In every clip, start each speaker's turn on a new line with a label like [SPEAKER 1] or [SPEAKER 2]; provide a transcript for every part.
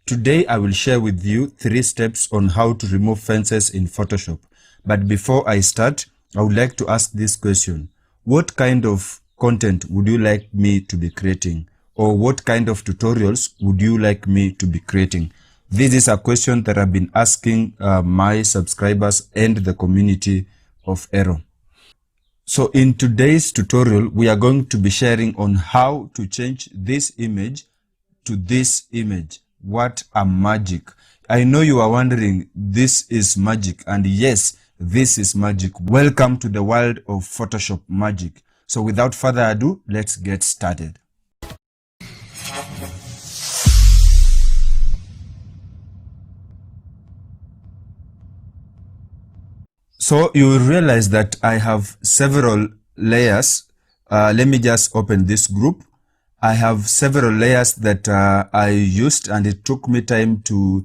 [SPEAKER 1] Today I will share with you 3 steps on how to remove fences in Photoshop. But before I start, I would like to ask this question. What kind of content would you like me to be creating? Or what kind of tutorials would you like me to be creating? This is a question that I've been asking my subscribers and the community of Aero. So in today's tutorial, we are going to be sharing on how to change this image to this image. What a magic. I know you are wondering, this is magic, and yes, this is magic. Welcome to the world of Photoshop magic. So without further ado, let's get started. So you will realize that I have several layers. Let me just open this group. I have several layers that I used, and it took me time to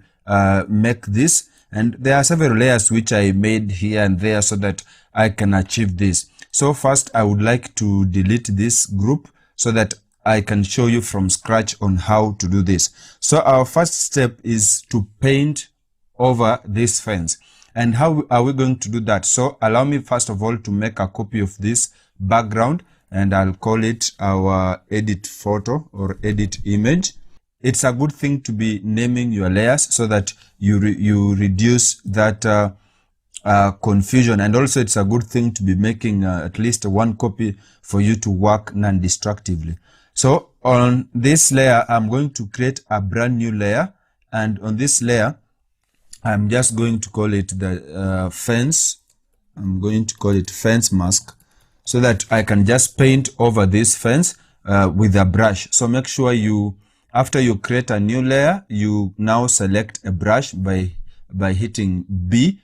[SPEAKER 1] make this. And there are several layers which I made here and there so that I can achieve this. So first, I would like to delete this group so that I can show you from scratch on how to do this. So our first step is to paint over this fence. And how are we going to do that? So allow me first of all to make a copy of this background, and I'll call it our edit photo or edit image. It's a good thing to be naming your layers so that you reduce that confusion, and also it's a good thing to be making at least one copy for you to work non-destructively. So on this layer, I'm going to create a brand new layer, and on this layer, I'm just going to call it the fence. I'm going to call it fence mask so that I can just paint over this fence with a brush. So make sure after you create a new layer, you now select a brush by hitting B,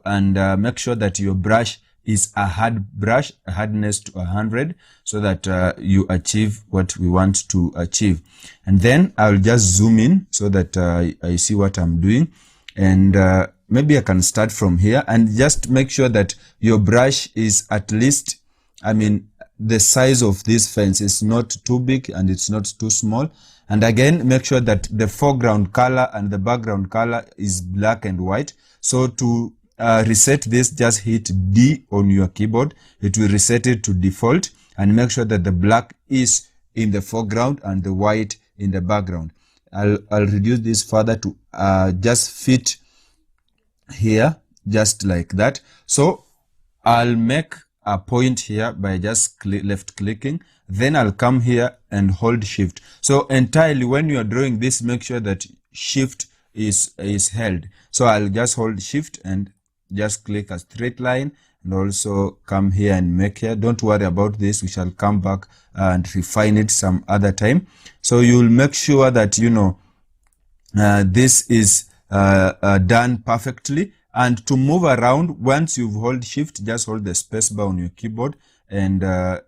[SPEAKER 1] and make sure that your brush is a hard brush, a hardness to 100, so that you achieve what we want to achieve. And then I'll just zoom in so that I see what I'm doing. And maybe I can start from here, and just make sure that your brush is at least, the size of this fence is not too big and it's not too small. And again, make sure that the foreground color and the background color is black and white. So to reset this, just hit D on your keyboard. It will reset it to default, and make sure that the black is in the foreground and the white in the background. I'll reduce this further to just fit here, just like that. So I'll make a point here by just left clicking. Then I'll come here and hold shift. So entirely when you are drawing this, make sure that shift is held. So I'll just hold shift and just click a straight line, and also come here and make here. Don't worry about this. We shall come back and refine it some other time. So you'll make sure that, this is done perfectly. And to move around, once you've hold shift, just hold the space bar on your keyboard, and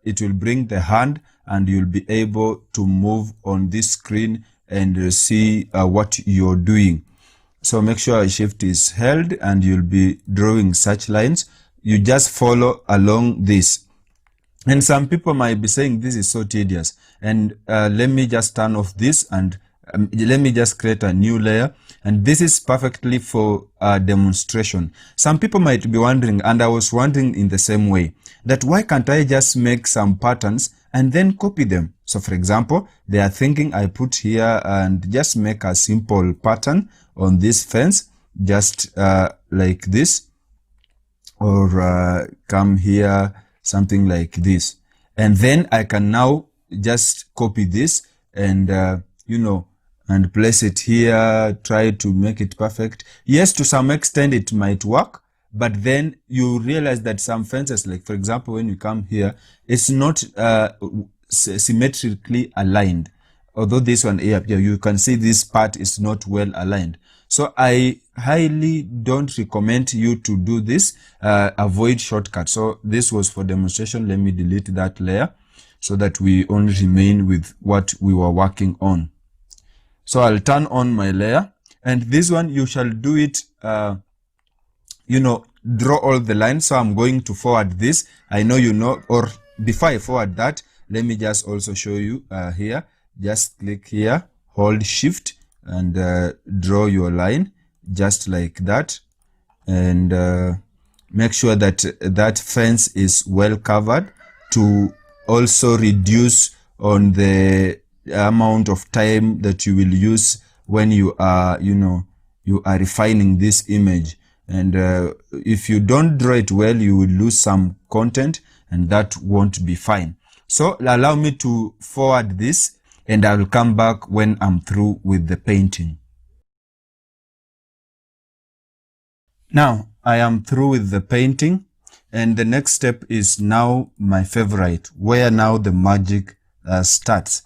[SPEAKER 1] it will bring the hand, and you'll be able to move on this screen and see what you're doing. So make sure shift is held, and you'll be drawing such lines. You just follow along this. And some people might be saying this is so tedious. And let me just turn off this, and let me just create a new layer. And this is perfectly for a demonstration. Some people might be wondering, and I was wondering in the same way, that why can't I just make some patterns and then copy them? So for example, they are thinking I put here and just make a simple pattern on this fence, just like this, or come here, something like this. And then I can now just copy this and, and place it here, try to make it perfect. Yes, to some extent it might work, but then you realize that some fences, like for example, when you come here, it's not symmetrically aligned. Although this one here, you can see this part is not well aligned. So I highly don't recommend you to do this. Avoid shortcuts. So this was for demonstration. Let me delete that layer so that we only remain with what we were working on. So I'll turn on my layer, and this one you shall do it, draw all the lines. So I'm going to forward this. I know or before I forward that, let me just also show you here. Just click here, hold shift, and draw your line just like that, and make sure that that fence is well covered to also reduce on the amount of time that you will use when you are, you are refining this image. And if you don't draw it well, you will lose some content, and that won't be fine. So allow me to forward this, and I will come back when I'm through with the painting. Now I am through with the painting, and the next step is now my favorite, where now the magic starts.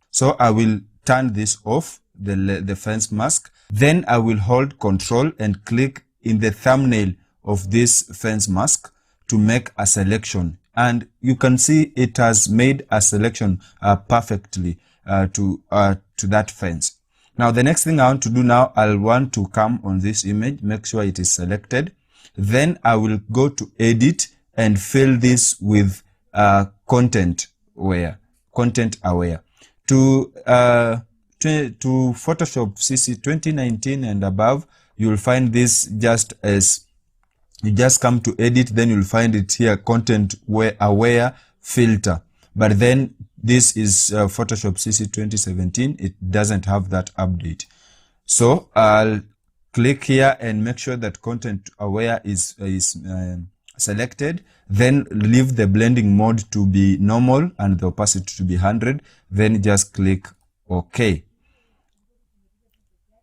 [SPEAKER 1] So I will turn this off, the fence mask. Then I will hold Control and click in the thumbnail of this fence mask to make a selection. And you can see it has made a selection perfectly to that fence. Now the next thing I want to do now, I'll want to come on this image, make sure it is selected. Then I will go to Edit and fill this with content aware. To Photoshop CC 2019 and above, you'll find this just as you just come to Edit, then you'll find it here, content aware filter. But then this is Photoshop CC 2017. It doesn't have that update. So I'll click here and make sure that content aware is selected. Then leave the blending mode to be normal and the opacity to be 100. Then just click OK.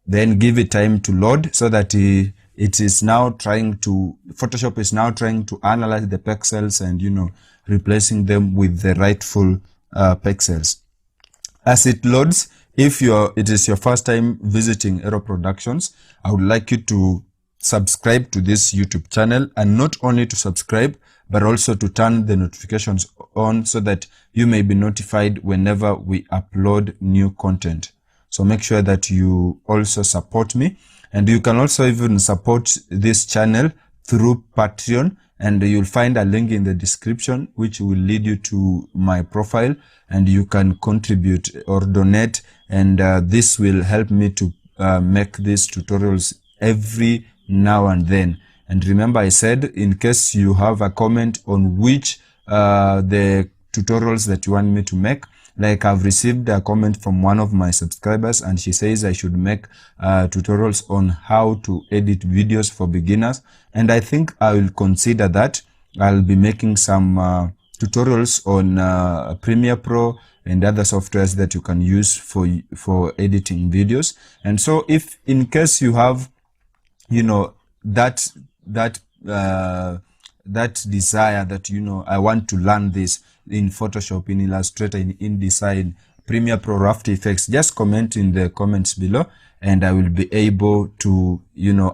[SPEAKER 1] Then give it time to load so that it is now trying to, Photoshop is now trying to analyze the pixels and, replacing them with the rightful pixels. As it loads, if it is your first time visiting Aero Productions, I would like you to subscribe to this YouTube channel, and not only to subscribe, but also to turn the notifications on so that you may be notified whenever we upload new content. So make sure that you also support me, and you can also even support this channel through Patreon, and you'll find a link in the description which will lead you to my profile, and you can contribute or donate, and this will help me to make these tutorials every now and then. And remember, I said in case you have a comment on which the tutorials that you want me to make, like I've received a comment from one of my subscribers, and she says I should make tutorials on how to edit videos for beginners, and I think I will consider that. I'll be making some tutorials on Premiere Pro and other softwares that you can use for editing videos. And so if in case you have, that desire that, I want to learn this in Photoshop, in Illustrator, in InDesign, Premiere Pro, After Effects, just comment in the comments below, and I will be able to,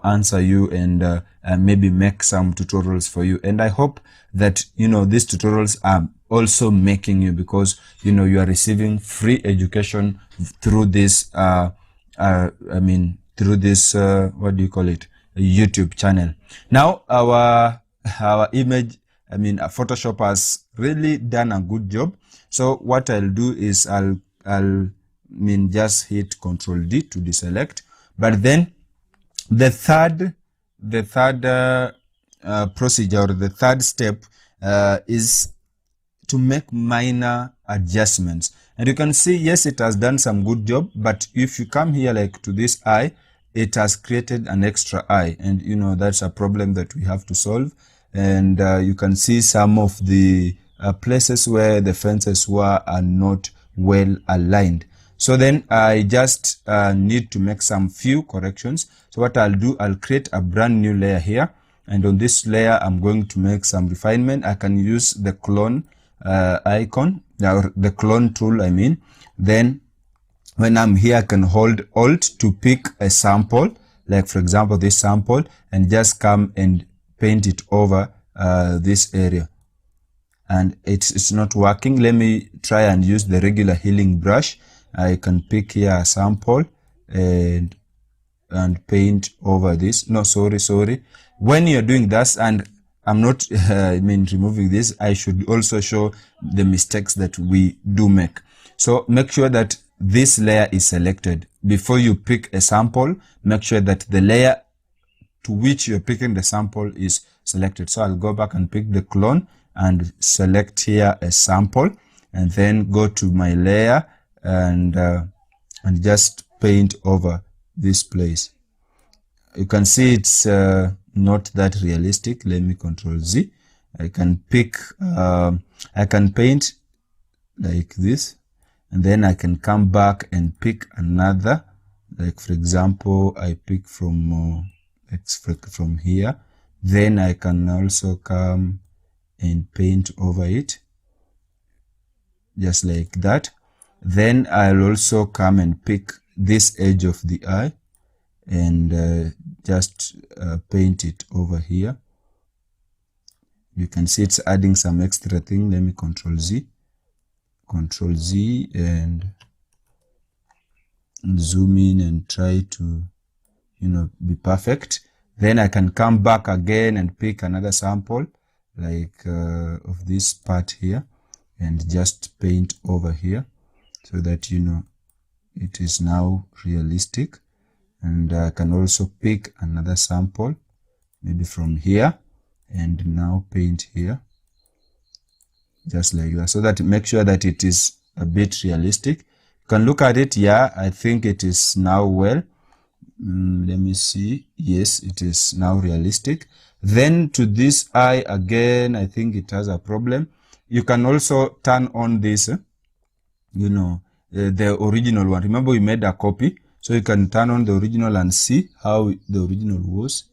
[SPEAKER 1] answer you and maybe make some tutorials for you. And I hope that, these tutorials are also making you, because, you are receiving free education through this, through this, what do you call it? A YouTube channel. Now our image, Photoshop has really done a good job. So what I'll do is I'll just hit Ctrl D to deselect. But then the third procedure, or the third step is to make minor adjustments. And you can see, yes, it has done some good job, but if you come here like to this eye, it has created an extra eye, and that's a problem that we have to solve. And you can see some of the places where the fences are not well aligned. So then I just need to make some few corrections. So what I'll do, I'll create a brand new layer here, and on this layer I'm going to make some refinement. I can use the clone icon, or the clone tool, Then when I'm here, I can hold Alt to pick a sample, like for example this sample, and just come and paint it over this area. And it's not working. Let me try and use the regular healing brush. I can pick here a sample and paint over this. No, sorry. When you're doing this, and I'm not removing this, I should also show the mistakes that we do make. So make sure that this layer is selected. before you pick a sample, make sure that the layer to which you're picking the sample is selected. So I'll go back and pick the clone and select here a sample, and then go to my layer and just paint over this place. You can see it's not that realistic. Let me Control Z. I can pick, I can paint like this, and then I can come back and pick another. Like for example, I pick from from here. Then I can also come and paint over it, just like that. Then I'll also come and pick this edge of the eye and just paint it over here. You can see it's adding some extra thing. Let me Control Z and zoom in and try to, be perfect. Then I can come back again and pick another sample like of this part here and just paint over here so that, it is now realistic. And I can also pick another sample, maybe from here, and now paint here, just like that, so that make sure that it is a bit realistic. You can look at it. Yeah, I think it is now well. Let me see. Yes, it is now realistic. Then to this eye again, I think it has a problem. You can also turn on this, the original one. Remember, we made a copy. So you can turn on the original and see how the original was.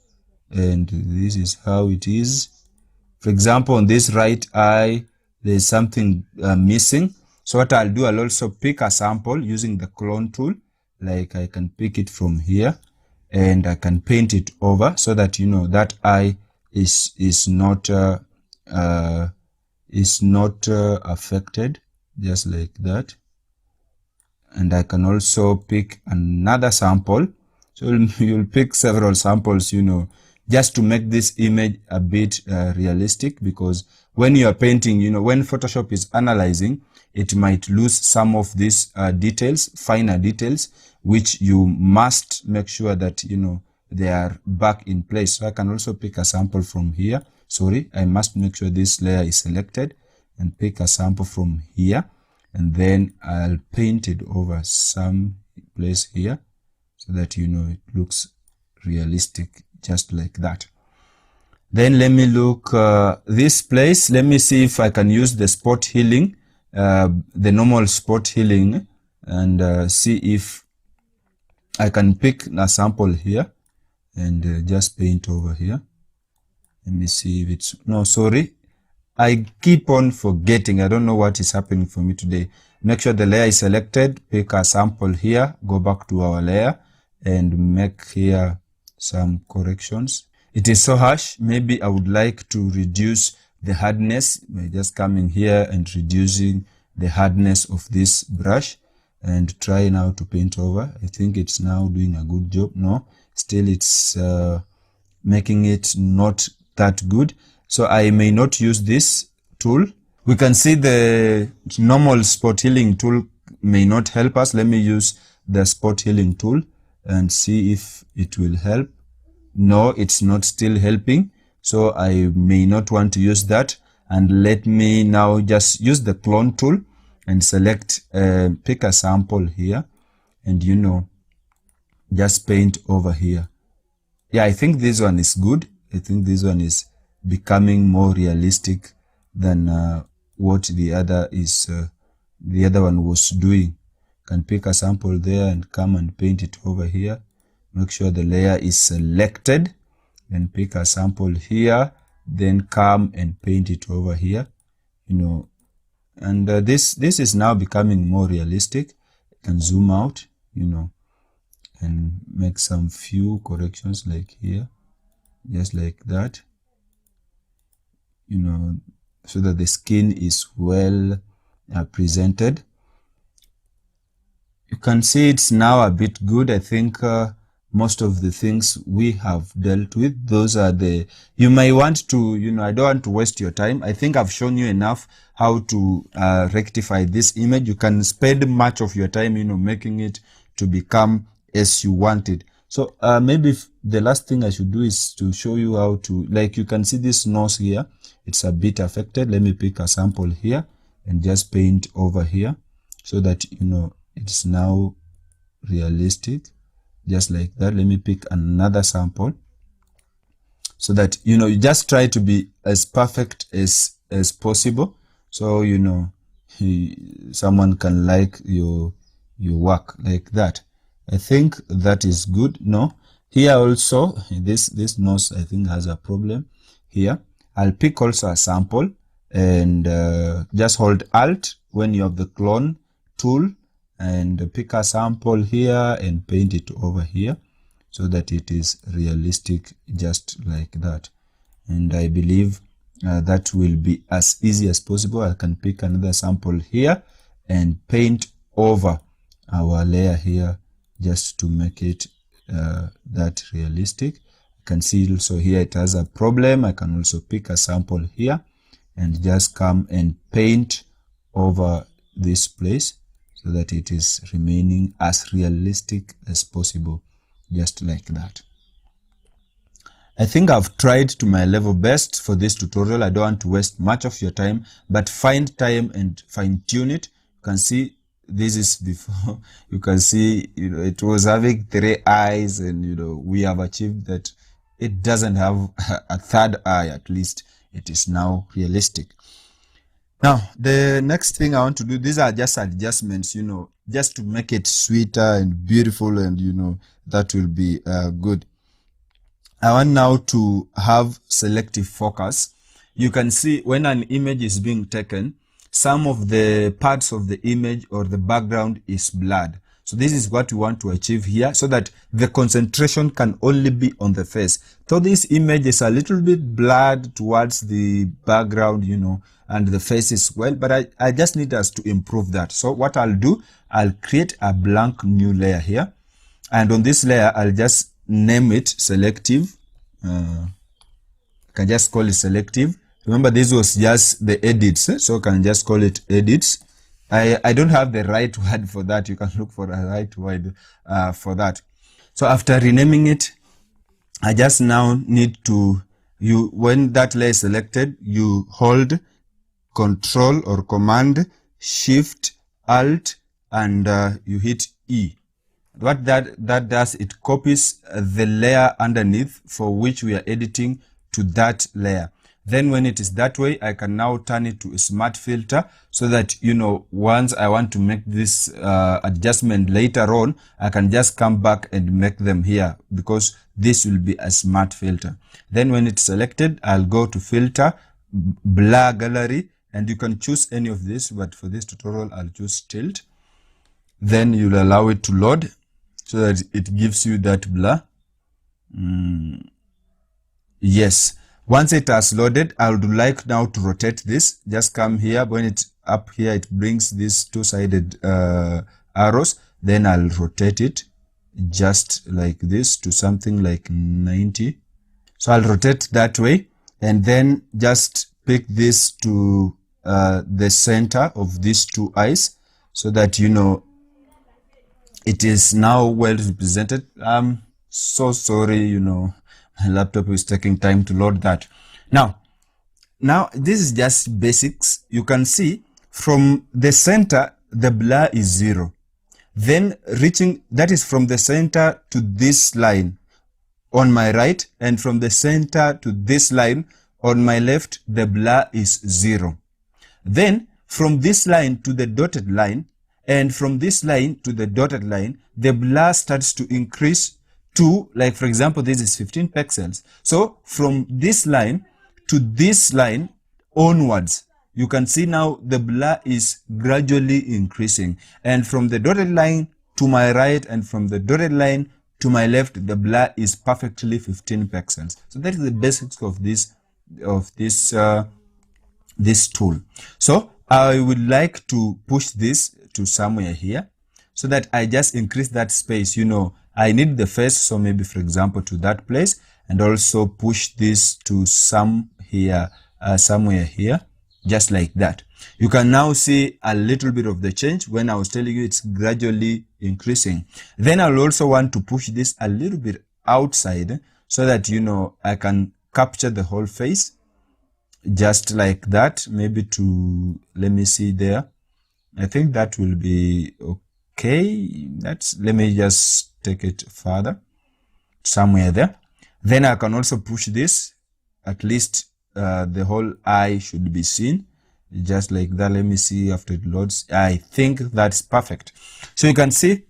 [SPEAKER 1] And this is how it is. For example, on this right eye, there's something missing. So what I'll do, I'll also pick a sample using the clone tool. Like I can pick it from here and I can paint it over so that, that eye is not affected, just like that. And I can also pick another sample. So you'll pick several samples, just to make this image a bit realistic, because when you are painting, when Photoshop is analyzing, it might lose some of these details, finer details, which you must make sure that, they are back in place. So I can also pick a sample from here. Sorry, I must make sure this layer is selected and pick a sample from here. And then I'll paint it over some place here so that, it looks realistic, just like that. Then let me look this place. Let me see if I can use the spot healing, the normal spot healing, and see if I can pick a sample here and just paint over here. Let me see if it's, no, sorry. I keep on forgetting. I don't know what is happening for me today. Make sure the layer is selected, pick a sample here, go back to our layer and make here some corrections. It is so harsh. Maybe I would like to reduce the hardness by just coming here and reducing the hardness of this brush and try now to paint over. I think it's now doing a good job. No, still it's making it not that good. So I may not use this tool. We can see the normal spot healing tool may not help us. Let me use the spot healing tool and see if it will help. No, it's not still helping. So I may not want to use that. And let me now just use the clone tool and select, pick a sample here and, just paint over here. Yeah, I think this one is good. I think this one is becoming more realistic than what the other is. The other one was doing. Can pick a sample there and come and paint it over here. Make sure the layer is selected. Then pick a sample here. Then come and paint it over here. And this is now becoming more realistic. You can zoom out, and make some few corrections like here, just like that. So that the skin is well presented. You can see it's now a bit good. I think most of the things we have dealt with, those are you may want to, I don't want to waste your time. I think I've shown you enough how to rectify this image. You can spend much of your time, making it to become as you want it. So maybe the last thing I should do is to show you how to, like you can see this nose here, it's a bit affected. Let me pick a sample here and just paint over here so that, you know, it's now realistic, just like that. Let me pick another sample so that, you know, you just try to be as perfect as possible. So, you know, someone can like your work like that. I think that is good. No, here also, this nose I think has a problem here. I'll pick also a sample and just hold Alt when you have the clone tool and pick a sample here and paint it over here so that it is realistic, just like that. And I believe that will be as easy as possible. I can pick another sample here and paint over our layer here just to make it that realistic. You can see also here it has a problem. I can also pick a sample here and just come and paint over this place so that it is remaining as realistic as possible, just like that. I think I've tried to my level best for this tutorial. I don't want to waste much of your time, but find time and fine tune it. You can see this is before. You can see, you know, it was having 3 eyes, and you know, we have achieved that. It doesn't have a third eye, at least it is now realistic. Now, the next thing I want to do, these are just adjustments, you know, just to make it sweeter and beautiful, and you know, that will be good. I want now to have selective focus. You can see when an image is being taken, some of the parts of the image or the background is blurred. So this is what we want to achieve here, so that the concentration can only be on the face. So this image is a little bit blurred towards the background, you know, and the face is well, but I just need us to improve that. So what I'll do, I'll create a blank new layer here. And on this layer, I'll just name it selective. I can just call it selective. Remember, this was just the edits, so I can just call it edits. I don't have the right word for that. You can look for a right word for that. So after renaming it, I just now need to, when that layer is selected, you hold Control or Command, Shift, Alt, and you hit E. What that does, it copies the layer underneath for which we are editing to that layer. Then when it is that way, I can now turn it to a smart filter so that, you know, once I want to make this adjustment later on, I can just come back and make them here, because this will be a smart filter. Then when it's selected, I'll go to filter, blur gallery, and you can choose any of this, but for this tutorial, I'll choose tilt. Then you'll allow it to load so that it gives you that blur. Yes. Once it has loaded, I would like now to rotate this. Just come here. When it's up here, it brings these two-sided arrows. Then I'll rotate it just like this to something like 90. So I'll rotate that way, and then just pick this to the center of these 2 eyes so that, you know, it is now well represented. I'm so sorry, you know, my laptop is taking time to load that. Now this is just basics. You can see from the center, the blur is 0. Then reaching, that is from the center to this line on my right, and from the center to this line on my left, the blur is 0. Then from this line to the dotted line, and from this line to the dotted line, the blur starts to increase to, like for example, this is 15 pixels. So from this line to this line onwards, you can see now the blur is gradually increasing. And from the dotted line to my right and from the dotted line to my left, the blur is perfectly 15 pixels. So that is the basics of this tool. So I would like to push this to somewhere here so that I just increase that space. You know, I need the face, so maybe for example to that place, and also push this to somewhere here. just like that. You can now see a little bit of the change. When I was telling you it's gradually increasing. Then I'll also want to push this a little bit outside so that, you know, I can capture the whole face just like that. Maybe to, let me see there. I think that will be okay. Let me just take it further somewhere there. Then I can also push this, at least the whole eye should be seen just like that. Let me see after it loads. I think that's perfect. So you can see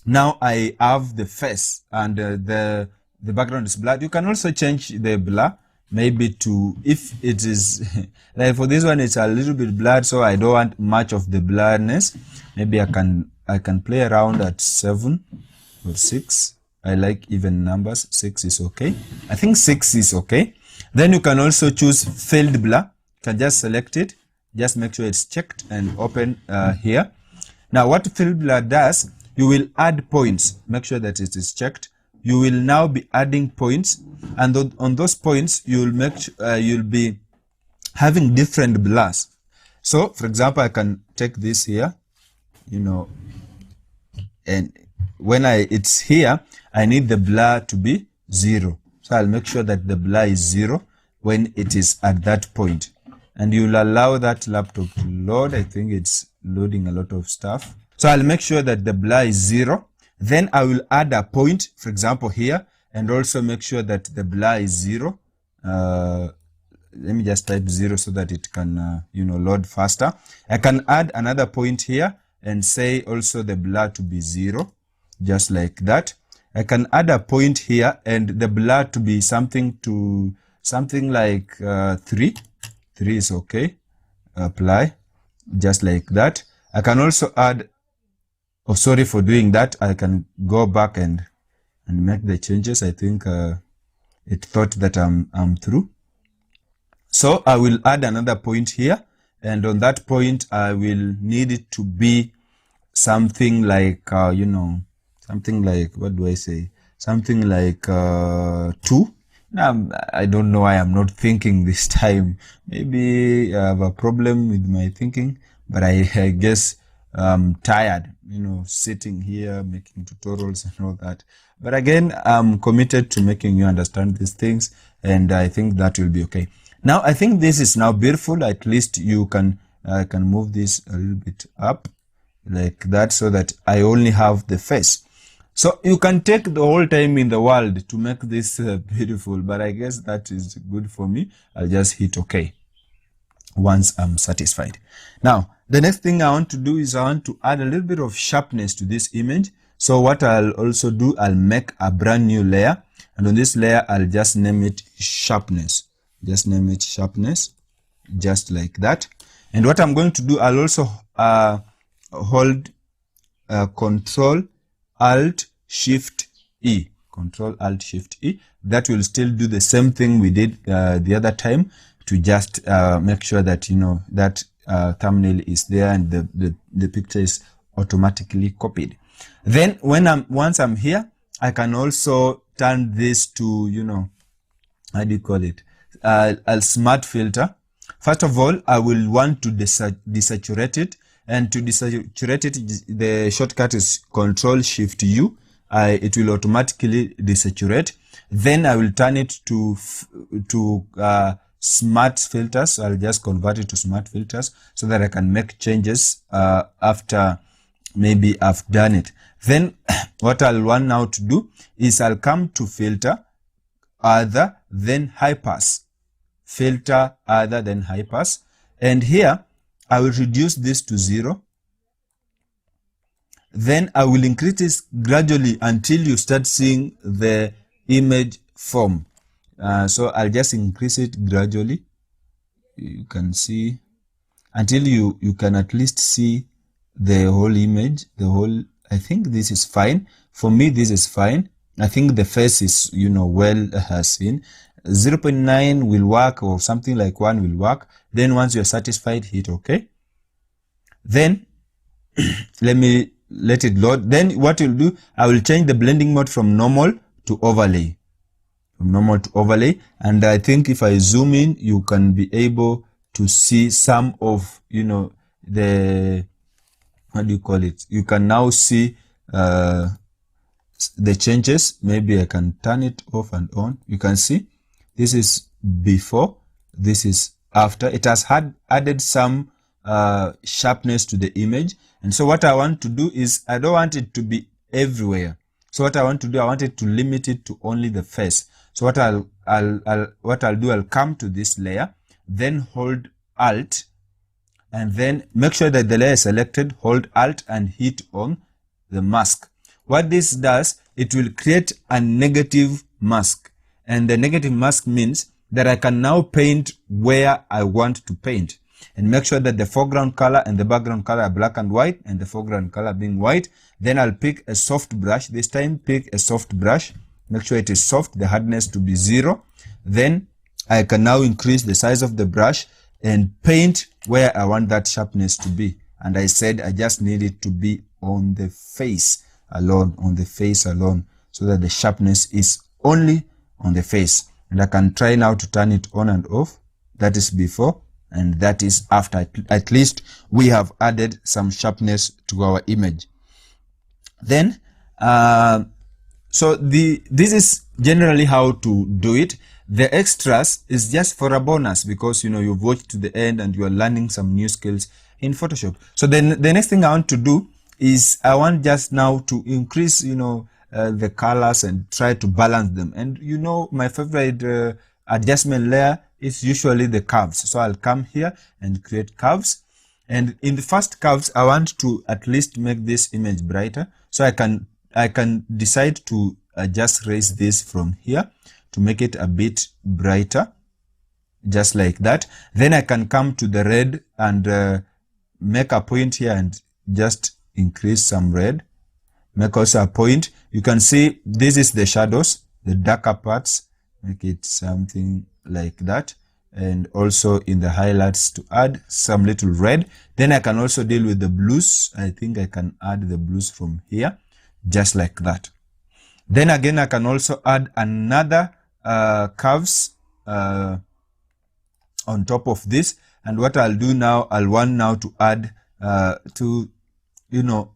[SPEAKER 1] now I have the face and the background is blurred. You can also change the blur, maybe to, if it is like for this one it's a little bit blurred, so I don't want much of the blurriness. Maybe I can play around at 7 or 6. I like even numbers. 6 is okay. I think 6 is okay. Then you can also choose filled blur. You can just select it, just make sure it's checked and open here. Now what filled blur does, you will add points. Make sure that it is checked. You will now be adding points, and on those points you'll you'll be having different blurs. So for example, I can take this here, you know, and when it's here, I need the blur to be 0. So I'll make sure that the blur is 0 when it is at that point. And you'll allow that laptop to load. I think it's loading a lot of stuff. So I'll make sure that the blur is 0. Then I will add a point, for example, here, and also make sure that the blur is 0. Let me just type 0 so that it can, you know, load faster. I can add another point here and say also the blur to be 0, just like that. I can add a point here and the blur to be something like 3. 3 is okay. Apply, just like that. I can also add, oh, sorry for doing that. I can go back and make the changes. I think it thought that I'm through. So I will add another point here, and on that point I will need it to be something like, you know, something like, what do I say? Something like 2. Now, I don't know why I'm not thinking this time. Maybe I have a problem with my thinking, but I guess I'm tired, you know, sitting here making tutorials and all that. But again, I'm committed to making you understand these things, and I think that will be okay. Now, I think this is now beautiful. At least you can move this a little bit up like that so that I only have the face. So you can take the whole time in the world to make this beautiful, but I guess that is good for me. I'll just hit OK once I'm satisfied. Now, the next thing I want to do is I want to add a little bit of sharpness to this image. So what I'll also do, I'll make a brand new layer, and on this layer, I'll just name it sharpness. Just name it sharpness, just like that. And what I'm going to do, I'll also hold Control Alt Shift E. Control Alt Shift E. That will still do the same thing we did the other time, to just make sure that, you know, that thumbnail is there and the picture is automatically copied. Then once I'm here, I can also turn this to, you know, how do you call it? A smart filter. First of all, I will want to desaturate it, and to desaturate it, the shortcut is Control Shift U. It will automatically desaturate. Then I will turn it to smart filters. So I'll just convert it to smart filters so that I can make changes after maybe I've done it. Then what I'll want now to do is I'll come to filter, other, then high pass. Filter, other, then high pass. And here I will reduce this to 0. Then I will increase this gradually until you start seeing the image form. So I'll just increase it gradually. You can see until you can at least see the whole image, I think this is fine. For me, this is fine. I think the face is, you know, well seen. 0.9 will work, or something like 1 will work. Then once you're satisfied, hit OK. Then let it load. Then what you'll do, I will change the blending mode from normal to overlay. From normal to overlay. And I think if I zoom in, you can be able to see some of, you know, the, what do you call it? You can now see the changes. Maybe I can turn it off and on. You can see this is before, this is after. It has added some sharpness to the image. And so what I want to do is, I don't want it to be everywhere. So what I want to do, I want it to limit it to only the face. So what I'll do, I'll come to this layer, then hold Alt, and then make sure that the layer is selected, hold Alt and hit on the mask. What this does, it will create a negative mask. And the negative mask means that I can now paint where I want to paint. And make sure that the foreground color and the background color are black and white, and the foreground color being white. Then I'll pick a soft brush. This time pick a soft brush. Make sure it is soft, the hardness to be 0. Then I can now increase the size of the brush and paint where I want that sharpness to be. And I said I just need it to be on the face alone, so that the sharpness is only on the face. And I can try now to turn it on and off. That is before and that is after. At least we have added some sharpness to our image. Then so this is generally how to do it. The extras is just for a bonus, because you know you've watched to the end and you are learning some new skills in Photoshop. So then the next thing I want to do is I want just now to increase, you know, the colors and try to balance them. And you know, my favorite adjustment layer is usually the curves. So I'll come here and create curves. And in the first curves, I want to at least make this image brighter. So I can decide to just raise this from here to make it a bit brighter, just like that. Then I can come to the red and make a point here and just increase some red. Make also a point. You can see this is the shadows, the darker parts. Make it something like that. And also in the highlights to add some little red. Then I can also deal with the blues. I think I can add the blues from here, just like that. Then again, I can also add another curves on top of this. And what I'll do now, I'll want now to add to, you know,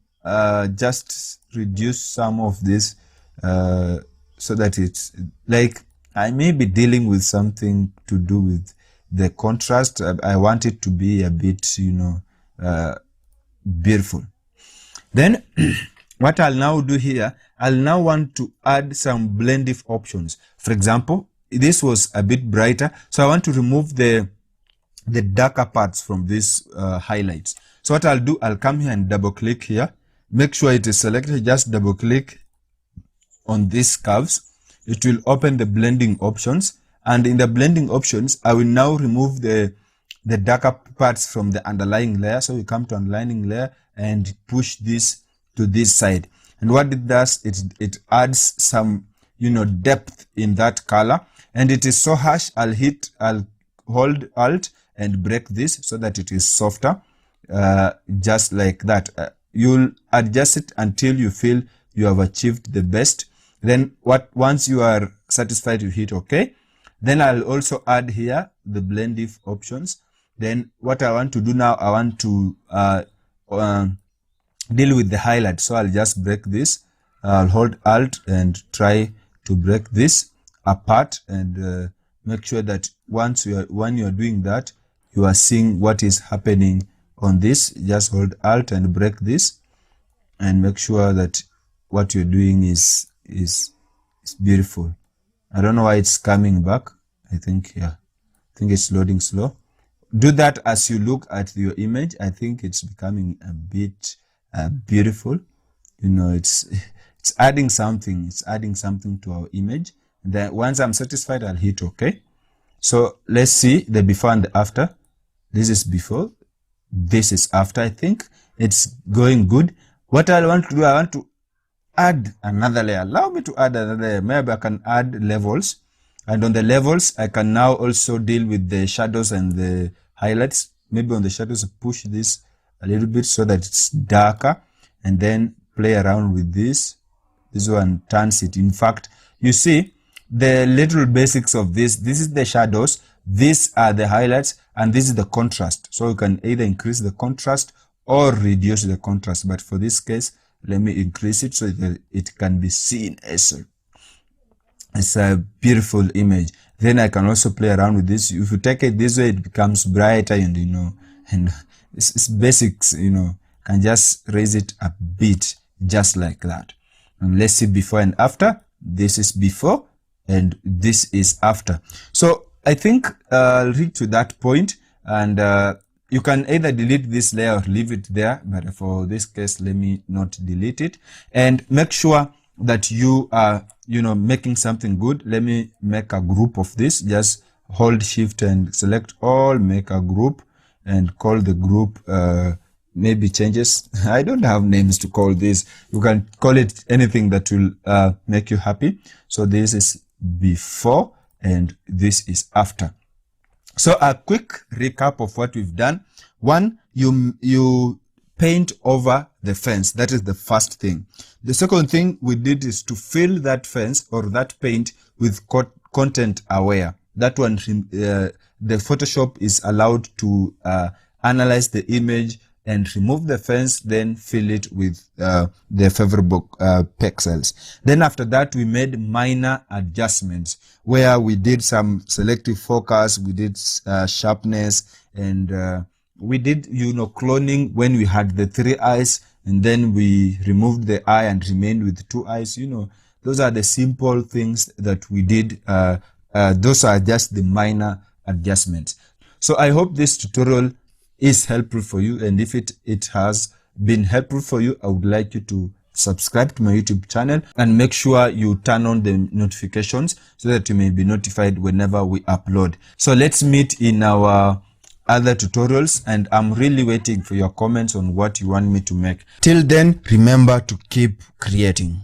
[SPEAKER 1] just reduce some of this so that it's like, I may be dealing with something to do with the contrast. I want it to be a bit, you know, beautiful. Then what I'll now do here, I'll now want to add some blend-if options. For example, this was a bit brighter, so I want to remove the darker parts from these highlights. So what I'll do, I'll come here and double click here. Make sure it is selected, just double click on these curves. It will open the blending options, and in the blending options, I will now remove the darker parts from the underlying layer. So we come to underlying layer and push this to this side. And what it does, it adds some, you know, depth in that color. And it is so harsh, I'll hold Alt and break this so that it is softer, just like that. You'll adjust it until you feel you have achieved the best. Then once you are satisfied, you hit OK. Then I'll also add here the blend-if options. Then what I want to do now, I want to deal with the highlight. So I'll just break this. I'll hold Alt and try to break this apart, and make sure that when you are doing that, you are seeing what is happening on this. Just hold Alt and break this, and make sure that what you're doing is beautiful. I don't know why it's coming back. I think it's loading slow. Do that as you look at your image. I think it's becoming a bit beautiful. You know, it's adding something. It's adding something to our image. And then once I'm satisfied, I'll hit OK. So let's see the before and the after. This is before. This is after. I think it's going good. What I want to do, I want to add another layer. Allow me to add another layer. Maybe I can add levels. And on the levels, I can now also deal with the shadows and the highlights. Maybe on the shadows, push this a little bit so that it's darker, and then play around with this. This one turns it. In fact, you see the little basics of this. This is the shadows. These are the highlights. and this is the contrast. So you can either increase the contrast or reduce the contrast, but for this case, let me increase it so that it can be seen as a beautiful image. Then I can also play around with this. If you take it this way, it becomes brighter, and and it's basics, can just raise it a bit just like that. And let's see before and after. This is before and this is after. So I think I'll reach to that point, and you can either delete this layer or leave it there, but for this case, let me not delete it. And make sure that you are, making something good. Let me make a group of this. Just hold shift and select all, make a group, and call the group maybe changes. I don't have names to call this. You can call it anything that will make you happy. So this is before and this is after. So a quick recap of what we've done. One, you paint over the fence. That is the first thing. The second thing we did is to fill that fence or that paint with content aware. That one, the Photoshop is allowed to analyze the image and remove the fence, then fill it with the favorable pixels. Then after that, we made minor adjustments where we did some selective focus, we did sharpness, and we did, cloning when we had the 3 eyes, and then we removed the eye and remained with 2 eyes. Those are the simple things that we did. Those are just the minor adjustments. So I hope this tutorial is helpful for you, and if it has been helpful for you, I would like you to subscribe to my YouTube channel and make sure you turn on the notifications so that you may be notified whenever we upload. So let's meet in our other tutorials, and I'm really waiting for your comments on what you want me to make. Till then, remember to keep creating.